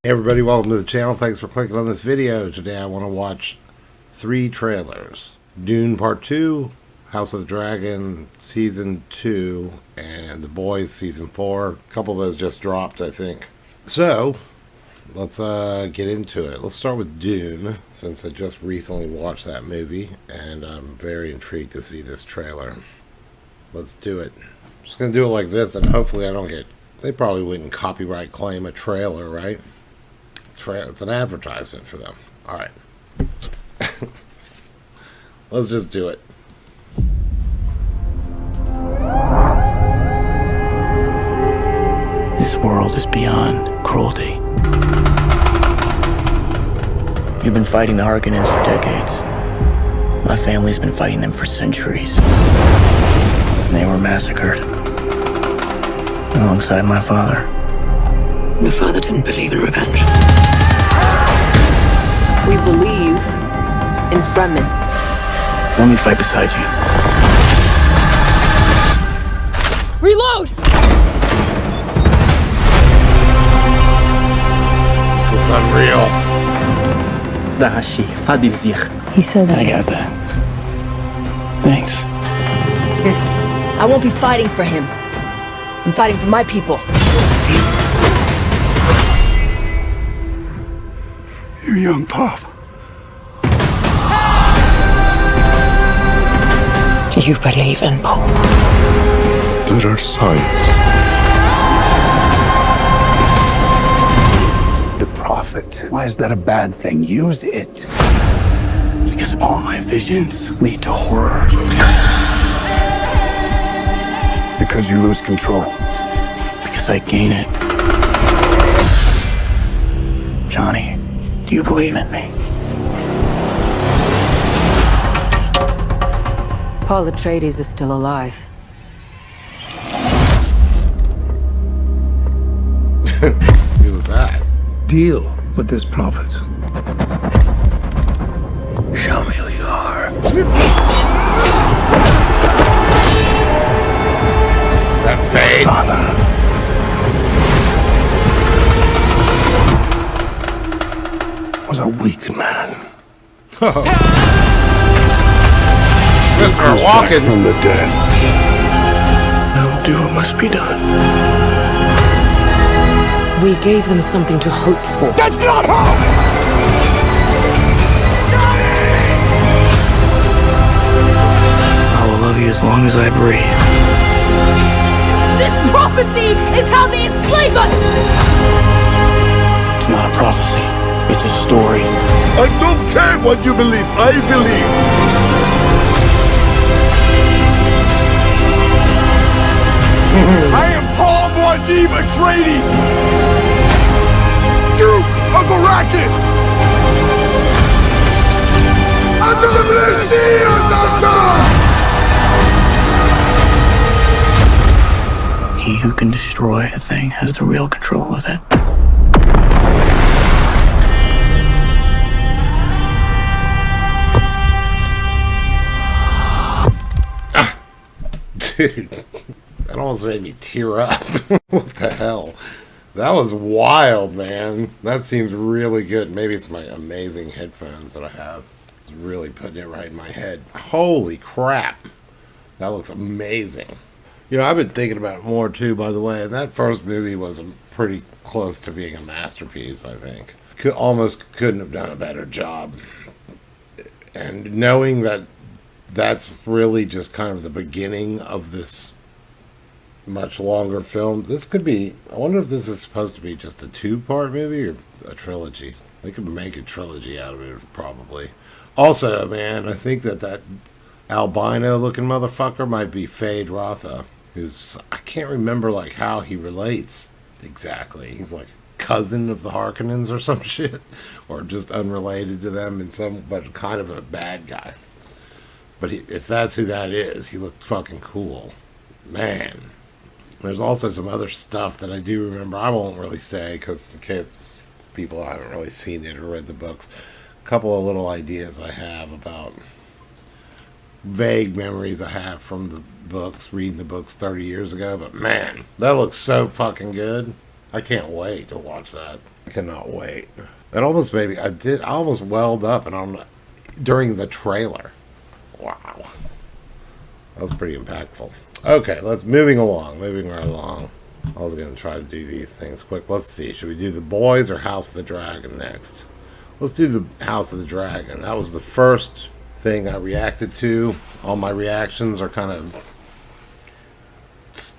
Hey everybody, welcome to the channel. Thanks for clicking on this video. Today I want to watch 3 trailers. Dune Part 2, House of the Dragon Season 2, and The Boys Season 4. A couple of those just dropped, I think. So, let's get into it. Let's start with Dune, since I just recently watched that movie, and I'm very intrigued to see this trailer. Let's do it. I'm just going to do it like this, and hopefully I don't get... They probably wouldn't copyright claim a trailer, right? It's an advertisement for them. Alright. Let's just do it. This world is beyond cruelty. You've been fighting the Harkonnens for decades. My family's been fighting them for centuries. And they were massacred. Alongside my father. Your father didn't believe in revenge. We believe in Fremen. Let me fight beside you. Reload! It's unreal. He said that. I got that. Thanks. I won't be fighting for him. I'm fighting for my people. You young pup. Do you believe in Paul? There are signs. The prophet. Why is that a bad thing? Use it. Because all my visions lead to horror. Because you lose control. Because I gain it. Johnny, do you believe in me? Paul Atreides is still alive. Who was that? Deal with this prophet. Show me who you are. Is that fake? Father. Was a weak man. Mr. Comes back Walken. from the dead. I will do what must be done. We gave them something to hope for. That's not hope! I will love you as long as I breathe. This prophecy is how they enslave us! It's not a prophecy. It's a story. I don't care what you believe. I believe. I am Paul Muad'Dib Atreides, Duke of Arrakis. Under the He who can destroy a thing has the real control of it. Dude, that almost made me tear up. What the hell? That was wild, man. That seems really good. Maybe it's my amazing headphones that I have. It's really putting it right in my head. Holy crap. That looks amazing. You know, I've been thinking about it more too, by the way, and that first movie was pretty close to being a masterpiece, I think. Almost couldn't have done a better job. And knowing that that's really just kind of the beginning of this much longer film. This could be... I wonder if this is supposed to be just a 2-part movie or a trilogy. They could make a trilogy out of it, probably. Also, man, I think that albino-looking motherfucker might be Fade Rotha, who's... I can't remember, like, how he relates exactly. He's like cousin of the Harkonnens or some shit. Or just unrelated to them in some... but kind of a bad guy. But if that's who that is, he looked fucking cool. Man. There's also some other stuff that I do remember. I won't really say, because in case people haven't really seen it or read the books. A couple of little ideas I have about vague memories I have from the books, reading the books 30 years ago. But man, that looks so fucking good. I can't wait to watch that. I cannot wait. That almost made me, I almost welled up and during the trailer. Wow. That was pretty impactful. Okay, moving right along. I was going to try to do these things quick. Let's see. Should we do The Boys or House of the Dragon next? Let's do The House of the Dragon. That was the first thing I reacted to. All my reactions are kind of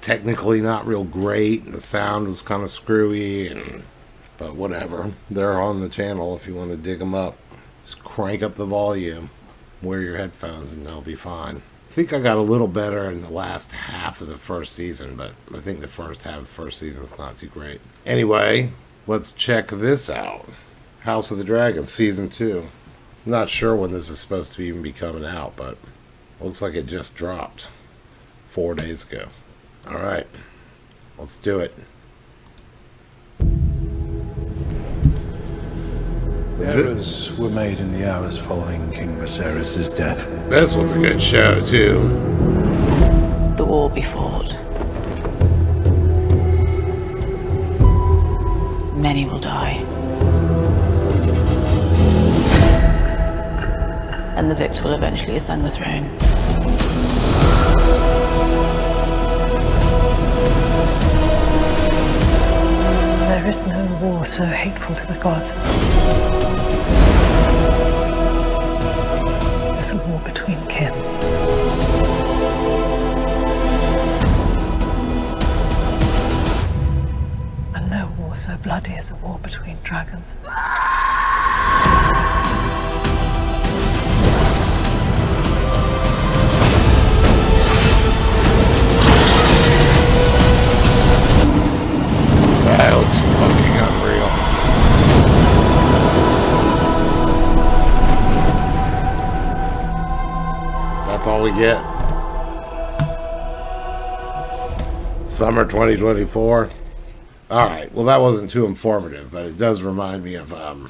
technically not real great. The sound was kind of screwy, but whatever. They're on the channel if you want to dig them up. Just crank up the volume. Wear your headphones and they'll be fine. I think I got a little better in the last half of the first season, but I think the first half of the first season is not too great. Anyway, let's check this out. House of the Dragon, Season 2. I'm not sure when this is supposed to even be coming out, but it looks like it just dropped 4 days ago. Alright, let's do it. Errors were made in the hours following King Viserys' death. This was a good show, too. The war be fought. Many will die. And the victor will eventually ascend the throne. There is no war so hateful to the gods. It's a war between kin. And no war so bloody as a war between dragons. That looks fucking unreal. That's all we get. Summer 2024. Alright, well that wasn't too informative, but it does remind me of how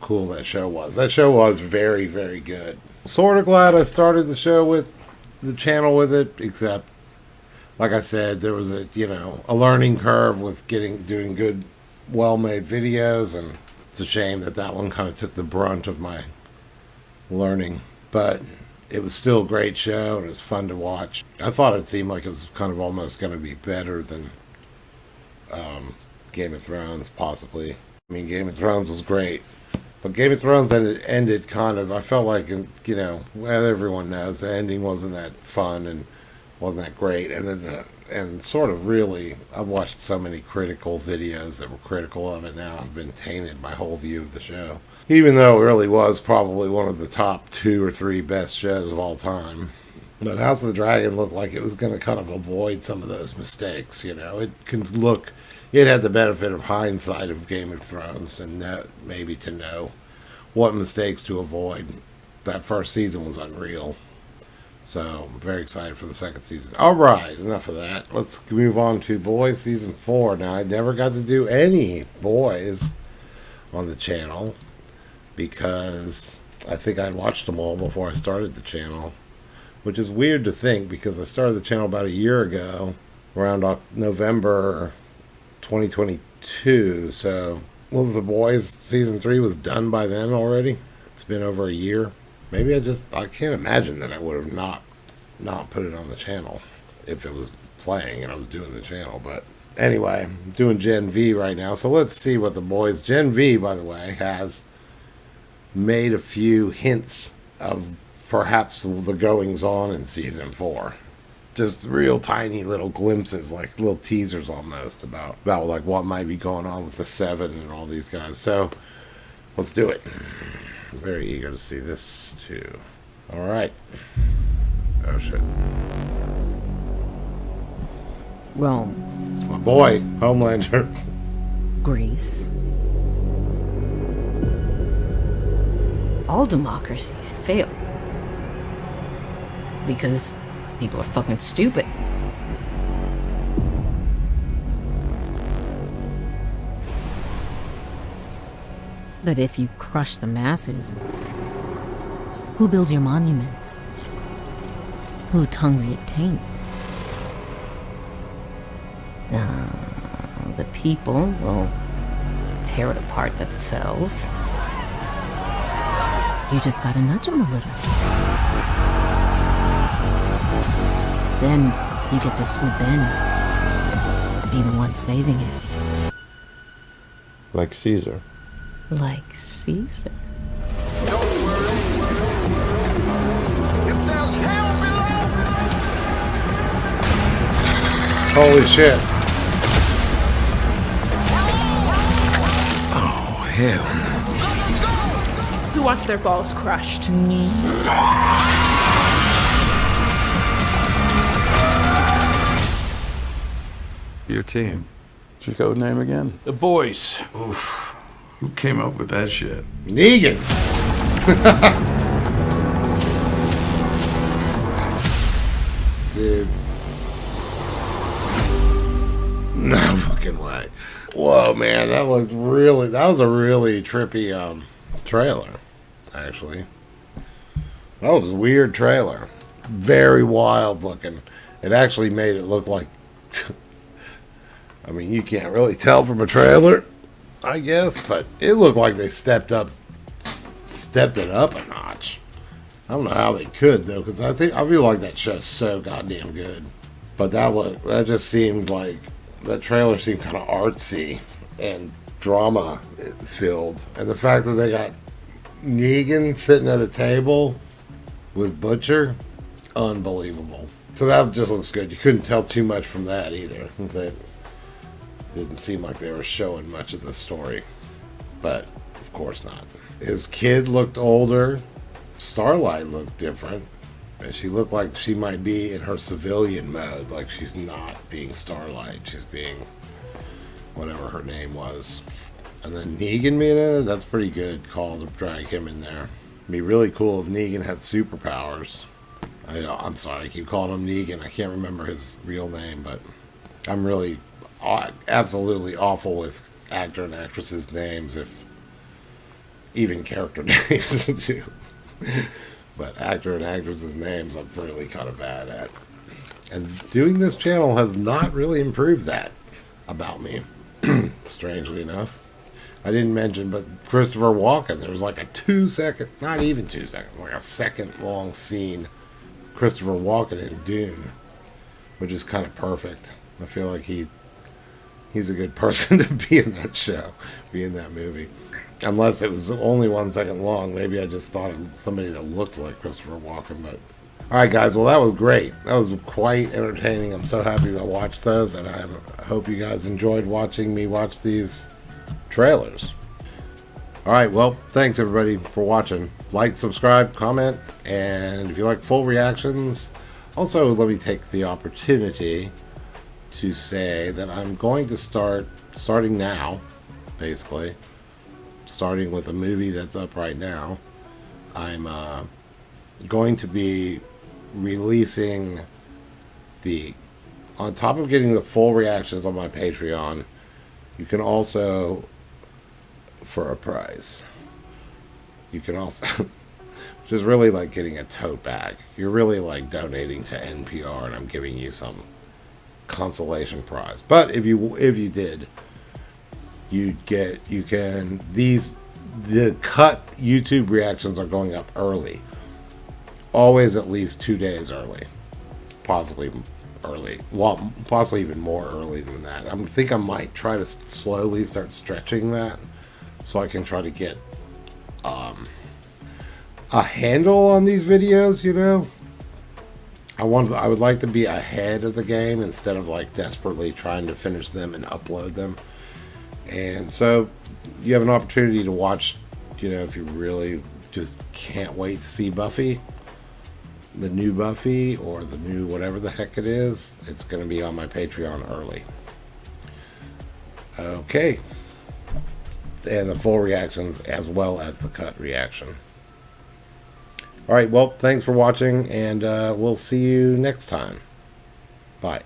cool that show was. That show was very, very good. Sort of glad I started the show with the channel with it, except like I said, there was a learning curve with doing good, well-made videos, and it's a shame that one kind of took the brunt of my learning. But it was still a great show, and it was fun to watch. I thought it seemed like it was kind of almost going to be better than Game of Thrones, possibly. I mean, Game of Thrones was great, but Game of Thrones ended kind of, I felt like, well, everyone knows the ending wasn't that fun, and wasn't that great, and then and sort of really, I've watched so many critical videos that were critical of it now. I've been tainted my whole view of the show, even though it really was probably one of the top 2 or 3 best shows of all time. But House of the Dragon looked like it was going to kind of avoid some of those mistakes. It had the benefit of hindsight of Game of Thrones, and that maybe to know what mistakes to avoid. That first season was unreal. So, I'm very excited for the second season. Alright, enough of that. Let's move on to Boys Season 4. Now, I never got to do any Boys on the channel because I think I'd watched them all before I started the channel, which is weird to think because I started the channel about a year ago, around November 2022. So, was The Boys Season 3 was done by then already? It's been over a year. Maybe I can't imagine that I would have not put it on the channel if it was playing and I was doing the channel. But anyway, I'm doing Gen V right now. So let's see what The Boys... Gen V, by the way, has made a few hints of perhaps the goings-on in Season 4. Just real tiny little glimpses, like little teasers almost, about like what might be going on with the Seven and all these guys. So let's do it. I'm very eager to see this too. Alright. Oh shit. Rome. It's my boy, Homelander. Greece. All democracies fail. Because people are fucking stupid. But if you crush the masses, who builds your monuments? Who tongues your taint? the people will tear it apart themselves. You just gotta nudge them a little. Then you get to swoop in, be the one saving it. Like Caesar. Like Caesar. If there's hell below, Holy shit. oh hell. Who wants their balls crushed? Your team. What's your code name again? The boys. Oof. Who came up with that shit? Negan. Dude. No fucking way. Whoa, man, that was a really trippy trailer, actually. That was a weird trailer. Very wild looking. It actually made it look like I mean, you can't really tell from a trailer, I guess, but it looked like they stepped it up a notch. I don't know how they could though, because I feel like that show's so goddamn good. But that just seemed like that trailer seemed kind of artsy and drama filled, and the fact that they got Negan sitting at a table with Butcher, unbelievable. So that just looks good. You couldn't tell too much from that either. That didn't seem like they were showing much of the story, but of course not. His kid looked older. Starlight looked different. And she looked like she might be in her civilian mode, like she's not being Starlight. She's being whatever her name was. And then Negan being in it, that's pretty good call to drag him in there. It'd be really cool if Negan had superpowers. I'm sorry, I keep calling him Negan. I can't remember his real name, but I'm really absolutely awful with actor and actresses' names, if even character names too. But actor and actresses' names I'm really kind of bad at. And doing this channel has not really improved that about me, strangely enough. I didn't mention, but Christopher Walken, there was like a 2 second, not even 2 seconds, like a second long scene, Christopher Walken in Dune, which is kind of perfect. I feel like he's a good person to be in that show, be in that movie. Unless it was only 1 second long. Maybe I just thought of somebody that looked like Christopher Walken. But alright guys, well that was great. That was quite entertaining. I'm so happy I watched those, and I hope you guys enjoyed watching me watch these trailers. Alright, well, thanks everybody for watching. Like, subscribe, comment, and if you like full reactions, also let me take the opportunity to say that I'm going to starting now, basically, starting with a movie that's up right now. I'm going to be releasing on top of getting the full reactions on my Patreon, you can also, for a price, you can also which is really like getting a tote bag. You're really like donating to NPR, and I'm giving you some consolation prize. But if you did, the cut YouTube reactions are going up early, always at least 2 days early, possibly early, possibly even more early than that. I think I might try to slowly start stretching that so I can try to get a handle on these videos, you know. I would like to be ahead of the game instead of like desperately trying to finish them and upload them. And so you have an opportunity to watch, you know, if you really just can't wait to see Buffy, the new Buffy, or the new whatever the heck it is, it's going to be on my Patreon early. Okay. And the full reactions as well as the cut reaction. Alright, well, thanks for watching, and we'll see you next time. Bye.